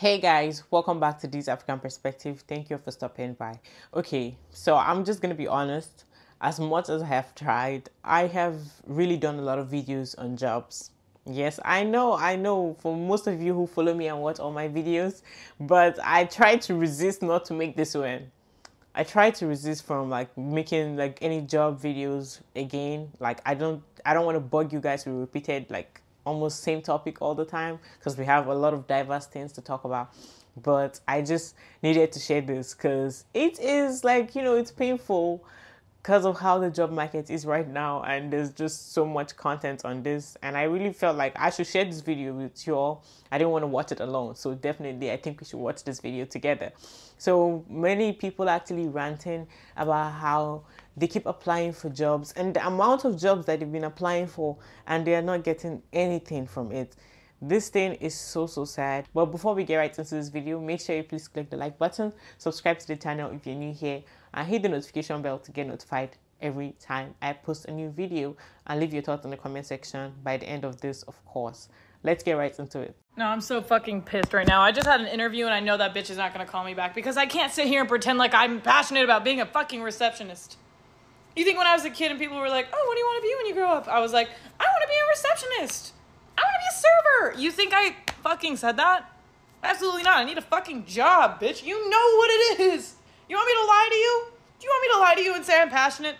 Hey guys, welcome back to This African Perspective. Thank you for stopping by. Okay, so I'm just gonna be honest. As much as I have tried, I have really done a lot of videos on jobs. Yes, I know for most of you who follow me and watch all my videos, but I try to resist not to make this one. I try to resist from making any job videos again. I don't want to bug you guys with repeated almost same topic all the time because we have a lot of diverse things to talk about. But I just needed to share this because it is it's painful because of how the job market is right now, and there's just so much content on this, and I really felt like I should share this video with you all. I didn't want to watch it alone, so definitely I think we should watch this video together. So many people actually ranting about how they keep applying for jobs and the amount of jobs that they've been applying for, and they are not getting anything from it. This thing is so sad. But before we get right into this video, make sure you please click the like button, subscribe to the channel if you're new here, and hit the notification bell to get notified every time I post a new video, and leave your thoughts in the comment section by the end of this, of course. Let's get right into it. No, I'm so fucking pissed right now. I just had an interview and I know that bitch is not gonna call me back because I can't sit here and pretend like I'm passionate about being a fucking receptionist. You think when I was a kid and people were like, oh, what do you want to be when you grow up? I was like, I want to be a receptionist. I want to be a server. You think I fucking said that? Absolutely not. I need a fucking job, bitch. You know what it is. You want me to lie to you? Do you want me to lie to you and say I'm passionate?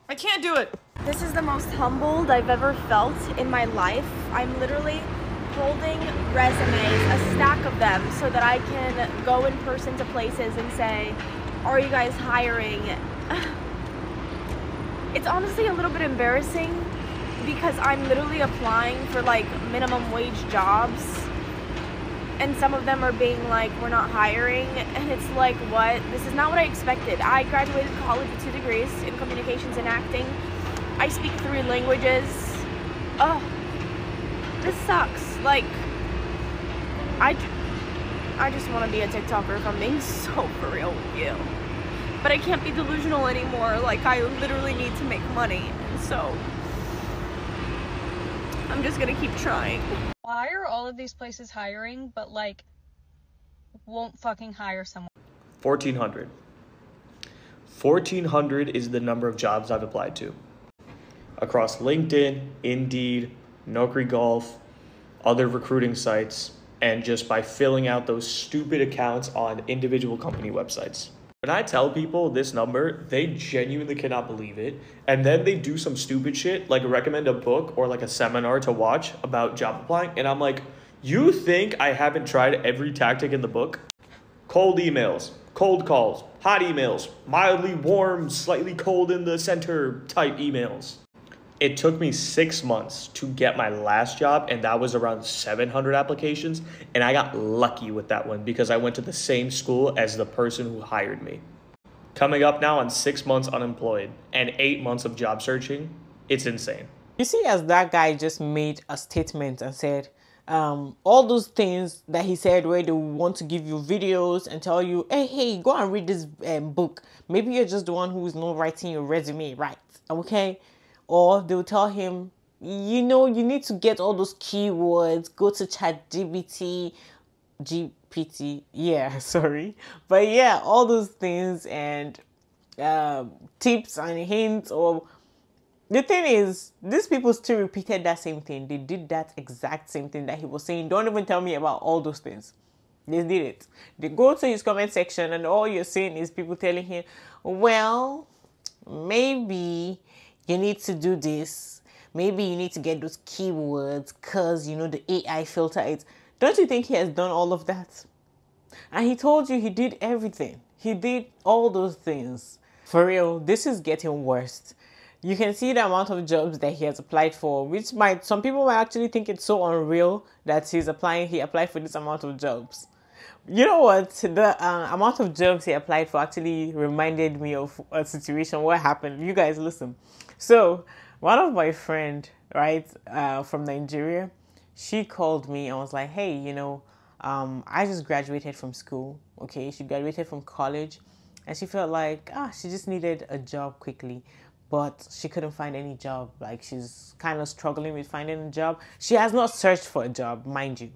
I can't do it. This is the most humbled I've ever felt in my life. I'm literally holding resumes, a stack of them, so that I can go in person to places and say, are you guys hiring? It's honestly a little bit embarrassing because I'm literally applying for minimum wage jobs, and some of them are being like, we're not hiring, and it's like, what? This is not what I expected. I graduated college with 2 degrees in communications and acting. I speak 3 languages. Oh, this sucks. I just want to be a TikToker, if I'm being so for real with you. But I can't be delusional anymore. I literally need to make money, and so I'm just gonna keep trying. Why are all of these places hiring, but won't fucking hire someone? 1,400. 1,400 is the number of jobs I've applied to. Across LinkedIn, Indeed, Naukri Golf, other recruiting sites, and just by filling out those stupid accounts on individual company websites. When I tell people this number, they genuinely cannot believe it. And then they do some stupid shit, like recommend a book or a seminar to watch about job applying. And I'm like, you think I haven't tried every tactic in the book? Cold emails, cold calls, hot emails, mildly warm, slightly cold in the center type emails. It took me 6 months to get my last job, and that was around 700 applications, and I got lucky with that one because I went to the same school as the person who hired me. Coming up now on 6 months unemployed and 8 months of job searching, it's insane. You see, as that guy just made a statement and said, all those things that he said where they want to give you videos and tell you, hey, go and read this book. Maybe you're just the one who is not writing your resume right, okay? Or they'll tell him, you need to get all those keywords, go to GPT, But yeah, all those things and tips and hints. Or the thing is, these people still repeated that same thing. They did that exact same thing that he was saying. Don't even tell me about all those things. They did it. They go to his comment section and all you're seeing is people telling him, well, maybe you need to do this. Maybe you need to get those keywords because, the AI filter it. Don't you think he has done all of that? And he told you he did everything. He did all those things. For real, this is getting worse. You can see the amount of jobs that he has applied for, which some people might actually think it's so unreal that he applied for this amount of jobs. You know what? The amount of jobs he applied for actually reminded me of a situation. What happened? You guys listen. So one of my friend, right, from Nigeria, she called me and was like, hey, I just graduated from school. Okay, she graduated from college, and she felt like she just needed a job quickly, but she couldn't find any job. She's kind of struggling with finding a job. She has not searched for a job, mind you.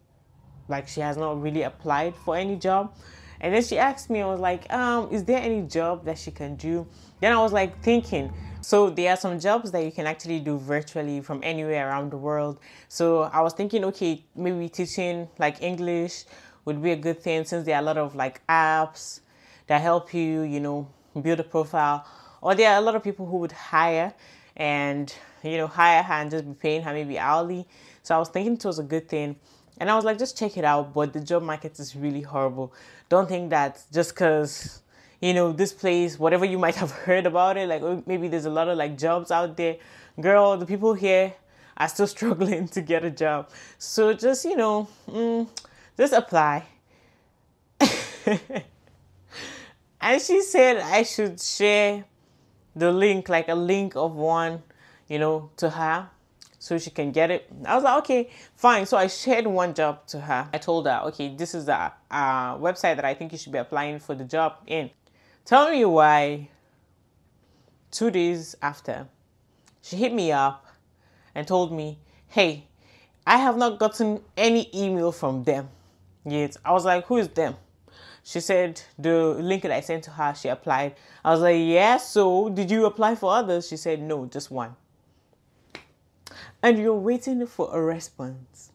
like she has not really applied for any job. And then she asked me, I was like, is there any job that she can do? Then I was like thinking, so there are some jobs that you can actually do virtually from anywhere around the world. So I was thinking, okay, maybe teaching like English would be a good thing, since there are a lot of like apps that help you, you know, build a profile. Or there are a lot of people who would hire and, you know, hire her and just be paying her maybe hourly. So I was thinking it was a good thing. And I was like, just check it out. But the job market is really horrible. Don't think that just because, you know, this place, whatever you might have heard about it, like maybe there's a lot of like jobs out there. Girl, the people here are still struggling to get a job. So just, you know, just apply. And she said I should share the link, like a link of one, you know, to her so she can get it. I was like, okay, fine. So I shared one job to her. I told her, okay, this is the website that I think you should be applying for the job in. Tell me why 2 days after, she hit me up and told me, hey, I have not gotten any email from them yet. I was like, who is them? She said the link that I sent to her, she applied. I was like, yeah, so did you apply for others? She said, no, just one. And you're waiting for a response.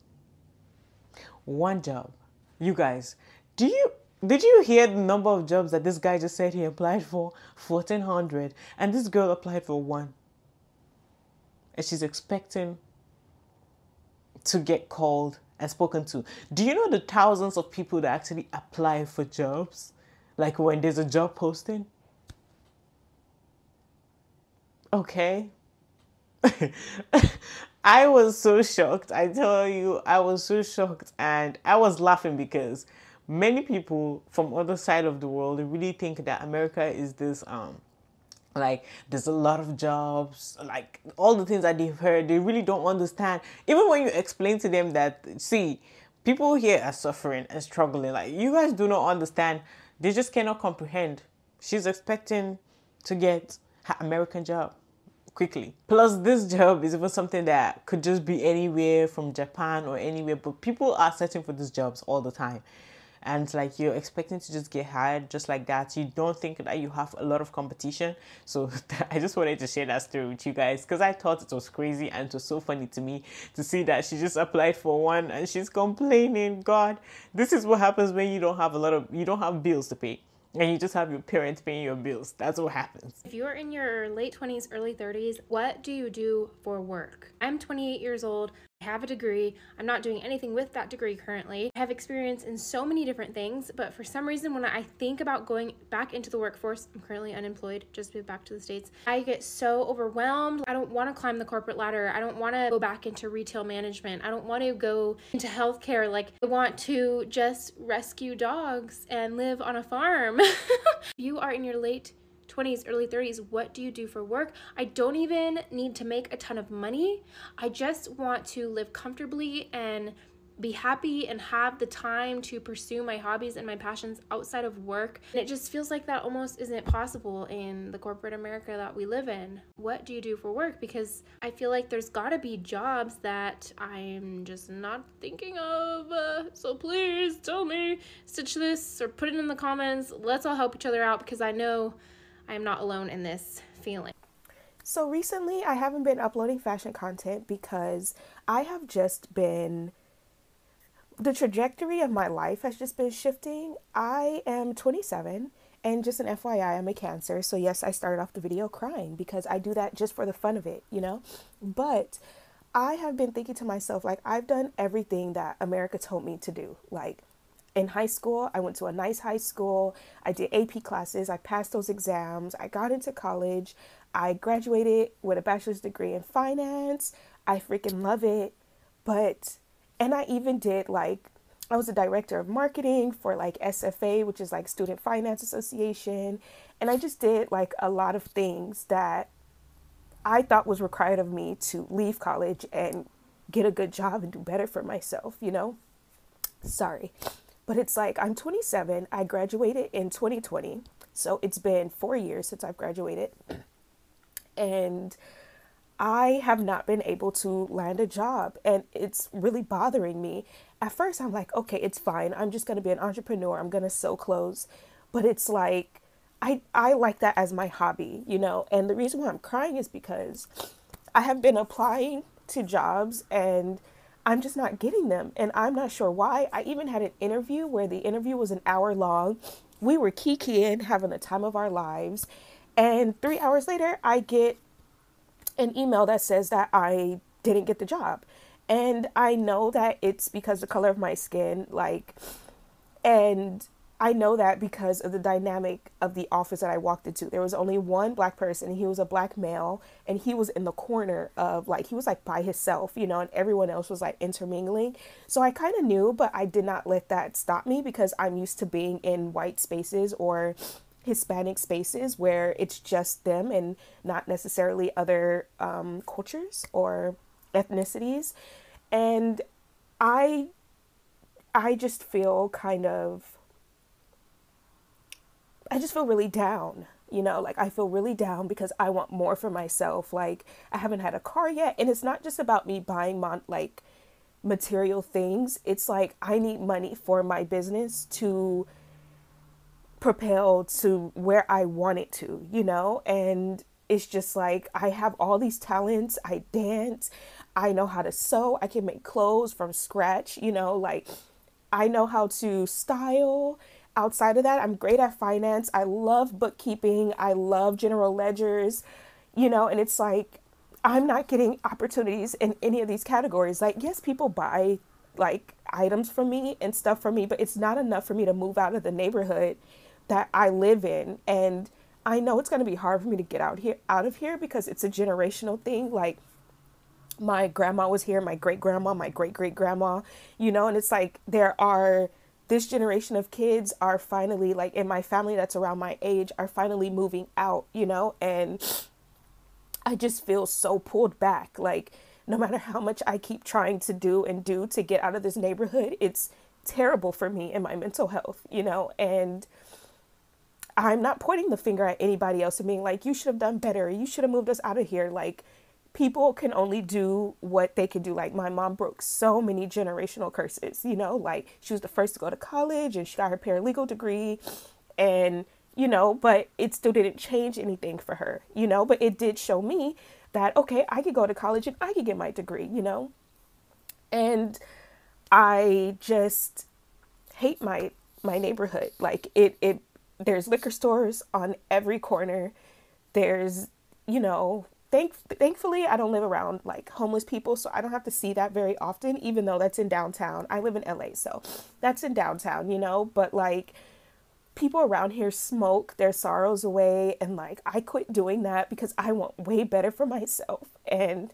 One job. You guys, did you hear the number of jobs that this guy just said he applied for? 1,400. And this girl applied for one. And she's expecting to get called and spoken to. Do you know the thousands of people that actually apply for jobs? Like when there's a job posting? Okay. I was so shocked. I tell you, I was so shocked, and I was laughing because many people from other side of the world, they really think that America is this like there's a lot of jobs, like all the things that they've heard, they really don't understand. Even when you explain to them that, see, people here are suffering and struggling, like you guys do not understand, they just cannot comprehend. She's expecting to get her American job quickly. Plus, this job is even something that could just be anywhere from Japan or anywhere, but people are searching for these jobs all the time. And it's like you're expecting to just get hired just like that. You don't think that you have a lot of competition. So I just wanted to share that story with you guys because I thought it was crazy and it was so funny to me to see that she just applied for one and she's complaining. God, this is what happens when you don't have bills to pay. And you just have your parents paying your bills. That's what happens. If you're in your late 20s, early 30s, what do you do for work? I'm 28 years old. I have a degree. I'm not doing anything with that degree currently. I have experience in so many different things, but for some reason, when I think about going back into the workforce, I'm currently unemployed, just moved back to the States. I get so overwhelmed. I don't want to climb the corporate ladder. I don't want to go back into retail management. I don't want to go into healthcare. Like, I want to just rescue dogs and live on a farm. You are in your late 20s, early 30s, what do you do for work? I don't even need to make a ton of money. I just want to live comfortably and be happy and have the time to pursue my hobbies and my passions outside of work. And it just feels like that almost isn't possible in the corporate America that we live in. What do you do for work? Because I feel like there's gotta be jobs that I'm just not thinking of. So please tell me, stitch this or put it in the comments. Let's all help each other out because I know I am not alone in this feeling. So recently I haven't been uploading fashion content because I have just been, the trajectory of my life has just been shifting. I am 27 and just an FYI, I'm a Cancer. So yes, I started off the video crying because I do that just for the fun of it, you know, but I have been thinking to myself, like, I've done everything that America told me to do. Like, in high school, I went to a nice high school. I did AP classes. I passed those exams. I got into college. I graduated with a bachelor's degree in finance. I freaking love it. And I even did, like, I was a director of marketing for like SFA, which is like Student Finance Association. And I just did like a lot of things that I thought was required of me to leave college and get a good job and do better for myself, you know? Sorry. But it's like, I'm 27, I graduated in 2020, so it's been 4 years since I've graduated, and I have not been able to land a job, and it's really bothering me. At first, I'm like, okay, it's fine. I'm just going to be an entrepreneur. I'm going to sew clothes. But it's like, I like that as my hobby, you know? And the reason why I'm crying is because I have been applying to jobs and I'm just not getting them. And I'm not sure why. I even had an interview where the interview was an hour long. We were kikiing, having the time of our lives. And 3 hours later, I get an email that says that I didn't get the job. And I know that it's because the color of my skin, like, and I know that because of the dynamic of the office that I walked into. There was only one black person. He was a black male, and he was in the corner of, like, he was like by himself, you know, and everyone else was like intermingling. So I kind of knew, but I did not let that stop me because I'm used to being in white spaces or Hispanic spaces where it's just them and not necessarily other cultures or ethnicities. And I just feel kind of, I just feel really down, you know, like I feel really down because I want more for myself. Like I haven't had a car yet. And it's not just about me buying like material things. It's like I need money for my business to propel to where I want it to, you know? And it's just like I have all these talents. I dance. I know how to sew. I can make clothes from scratch, you know, like I know how to style. Outside of that, I'm great at finance. I love bookkeeping. I love general ledgers, you know, and it's like I'm not getting opportunities in any of these categories. Like, yes, people buy like items from me and stuff from me, but it's not enough for me to move out of the neighborhood that I live in. And I know it's going to be hard for me to get out of here because it's a generational thing. Like my grandma was here, my great grandma, my great great grandma, you know, and it's like this generation of kids are finally, like in my family that's around my age, are finally moving out, you know, and I just feel so pulled back. Like no matter how much I keep trying to do to get out of this neighborhood, it's terrible for me and my mental health, you know, and I'm not pointing the finger at anybody else and being like, you should have done better. You should have moved us out of here. Like people can only do what they can do. Like my mom broke so many generational curses, you know, like she was the first to go to college and she got her paralegal degree and, you know, but it still didn't change anything for her, you know, but it did show me that, okay, I could go to college and I could get my degree, you know, and I just hate my neighborhood. Like there's liquor stores on every corner. There's, you know, thankfully I don't live around like homeless people, so I don't have to see that very often, even though that's in downtown. I live in LA, so that's in downtown, you know, but like people around here smoke their sorrows away, and like I quit doing that because I want way better for myself. And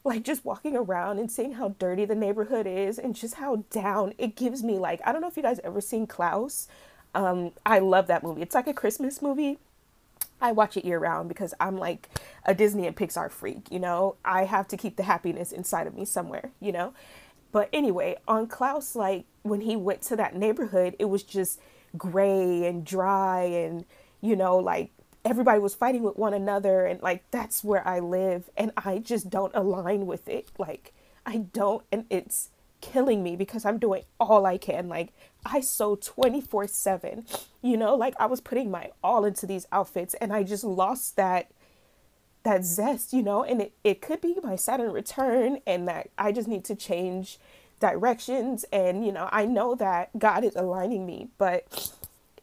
like just walking around and seeing how dirty the neighborhood is and just how down it gives me, like, I don't know if you guys ever seen Klaus. I love that movie. It's like a Christmas movie. I watch it year round because I'm like a Disney and Pixar freak, you know. I have to keep the happiness inside of me somewhere, you know. But anyway, on Klaus, like when he went to that neighborhood, it was just gray and dry and, you know, like everybody was fighting with one another, and like that's where I live and I just don't align with it. Like I don't, and it's killing me because I'm doing all I can. Like I sew 24/7, you know, like I was putting my all into these outfits and I just lost that zest, you know, and it could be my Saturn return and that I just need to change directions. And, you know, I know that God is aligning me, but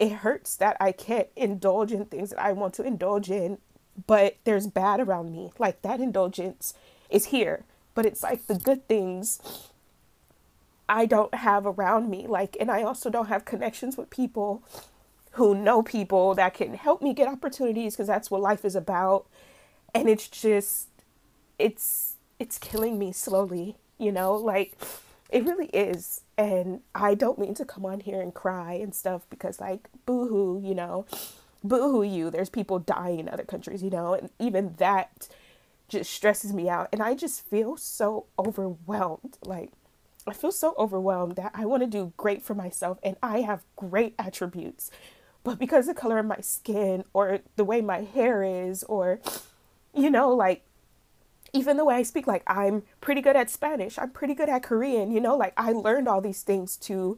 it hurts that I can't indulge in things that I want to indulge in, but there's bad around me. Like that indulgence is here, but it's like the good things I don't have around me. Like, and I also don't have connections with people who know people that can help me get opportunities, because that's what life is about. And it's just, it's killing me slowly, you know, like it really is. And I don't mean to come on here and cry and stuff because like, boo-hoo, you know, boo-hoo you, there's people dying in other countries, you know, and even that just stresses me out. And I just feel so overwhelmed. Like I feel so overwhelmed that I want to do great for myself and I have great attributes, but because the color of my skin or the way my hair is, or, you know, like even the way I speak, like I'm pretty good at Spanish, I'm pretty good at Korean, you know, like I learned all these things to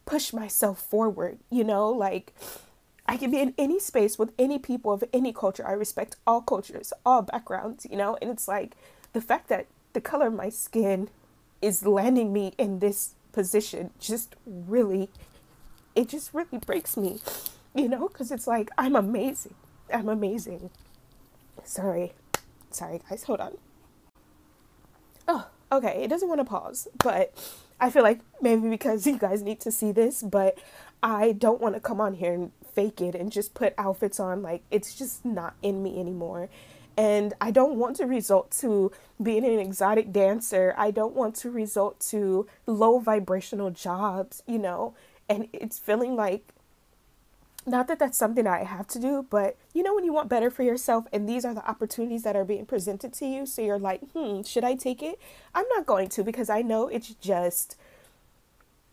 push myself forward, you know, like I can be in any space with any people of any culture. I respect all cultures, all backgrounds, you know, and it's like the fact that the color of my skin is landing me in this position it just really breaks me, you know, because it's like I'm amazing. I'm amazing. Sorry guys, hold on. Oh, okay, it doesn't want to pause, but I feel like maybe because you guys need to see this, but I don't want to come on here and fake it and just put outfits on. Like, it's just not in me anymore. And I don't want to result to being an exotic dancer. I don't want to result to low vibrational jobs, you know, and it's feeling like, not that that's something I have to do, but you know, when you want better for yourself and these are the opportunities that are being presented to you, so you're like, should I take it? I'm not going to, because I know it's just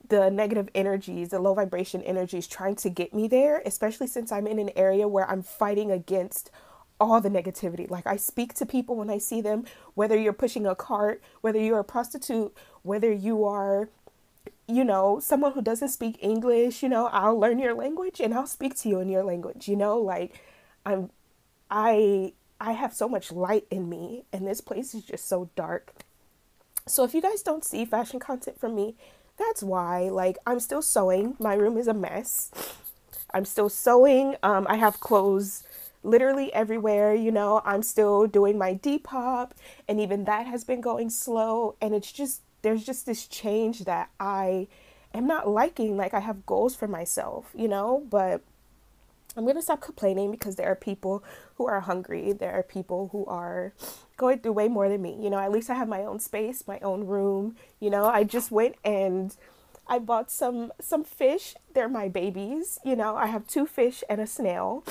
the negative energies, the low vibration energies trying to get me there, especially since I'm in an area where I'm fighting against all the negativity. Like, I speak to people when I see them, whether you're pushing a cart, whether you're a prostitute, whether you are, you know, someone who doesn't speak English, you know, I'll learn your language and I'll speak to you in your language, you know, like I have so much light in me and this place is just so dark. So if you guys don't see fashion content from me, that's why. Like, I'm still sewing. My room is a mess. I'm still sewing. I have clothes literally everywhere, you know. I'm still doing my Depop, and even that has been going slow, and it's just, there's just this change that I am not liking. Like, I have goals for myself, you know, but I'm going to stop complaining, because there are people who are hungry. There are people who are going through way more than me. You know, at least I have my own space, my own room. You know, I just went and I bought some fish. They're my babies. You know, I have 2 fish and a snail,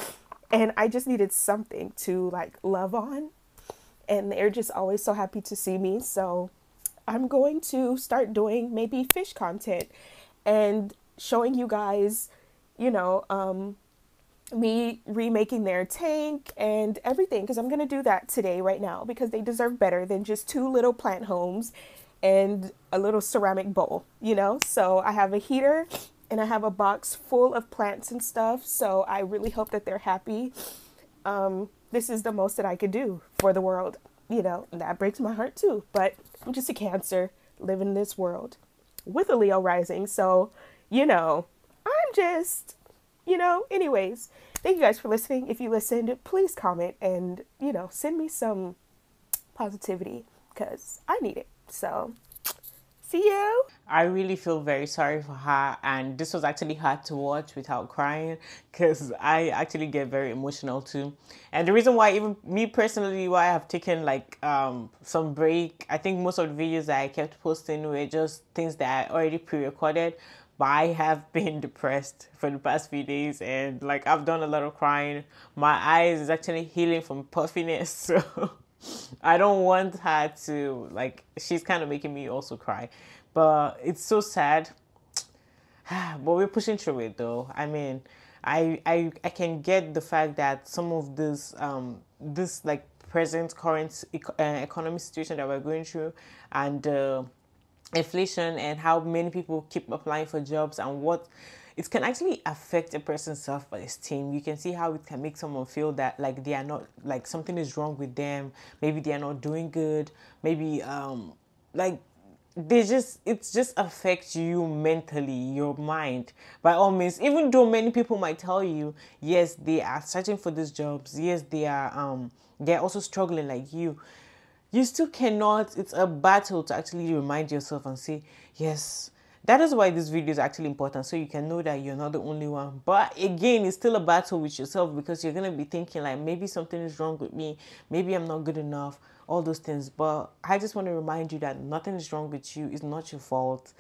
and I just needed something to like love on. And they're just always so happy to see me. So I'm going to start doing maybe fish content and showing you guys, you know, me remaking their tank and everything, because I'm going to do that today right now, because they deserve better than just 2 little plant homes and a little ceramic bowl, you know. So I have a heater and I have a box full of plants and stuff, so I really hope that they're happy. This is the most that I could do for the world, you know, and that breaks my heart too, but I'm just a Cancer living in this world with a Leo rising, so, you know, I'm just, you know, anyways, thank you guys for listening. If you listened, please comment and, you know, send me some positivity, because I need it. So, see you. I really feel very sorry for her, and this was actually hard to watch without crying, because I actually get very emotional too. And the reason why, even me personally, why I have taken like some break, I think most of the videos that I kept posting were just things that I already pre-recorded. But I have been depressed for the past few days, and like I've done a lot of crying. My eyes is actually healing from puffiness, so I don't want her to, like, she's kind of making me also cry. But it's so sad. But we're pushing through it though. I mean, I can get the fact that some of this like current economic situation that we're going through, and inflation, and how many people keep applying for jobs, and what it can actually affect a person's self-esteem. You can see how it can make someone feel that like they are not, like something is wrong with them. Maybe they are not doing good. Maybe like it just affects you mentally, your mind. By all means, even though many people might tell you, yes, they are searching for these jobs, yes, they're also struggling like you still cannot. It's a battle to actually remind yourself and say, yes, that is why this video is actually important, so you can know that you're not the only one. But again, it's still a battle with yourself, because you're going to be thinking like, maybe something is wrong with me, maybe I'm not good enough, all those things. But I just want to remind you that nothing is wrong with you. It's not your fault.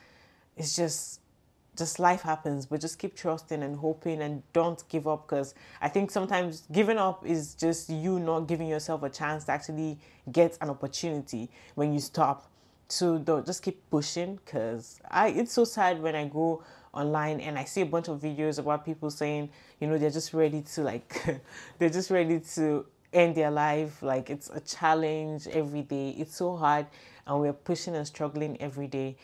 It's just life happens. But just keep trusting and hoping, and don't give up, because I think sometimes giving up is just you not giving yourself a chance to actually get an opportunity when you stop. So don't, just keep pushing, because it's so sad when I go online and I see a bunch of videos about people saying, you know, they're just ready to like they're just ready to in their life. Like, it's a challenge every day. It's so hard, and we're pushing and struggling every day.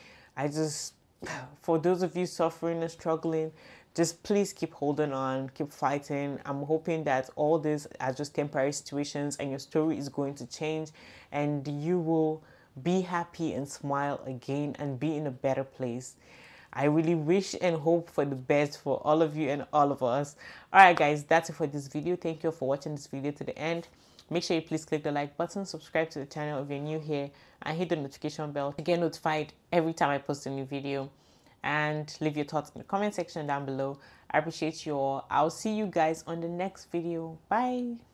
For those of you suffering and struggling, just please keep holding on, keep fighting. I'm hoping that all these are just temporary situations and your story is going to change, and you will be happy and smile again and be in a better place. I really wish and hope for the best for all of you and all of us. Alright guys, that's it for this video. Thank you for watching this video to the end. Make sure you please click the like button, subscribe to the channel if you're new here, and hit the notification bell to get notified every time I post a new video. And leave your thoughts in the comment section down below. I appreciate you all. I'll see you guys on the next video. Bye.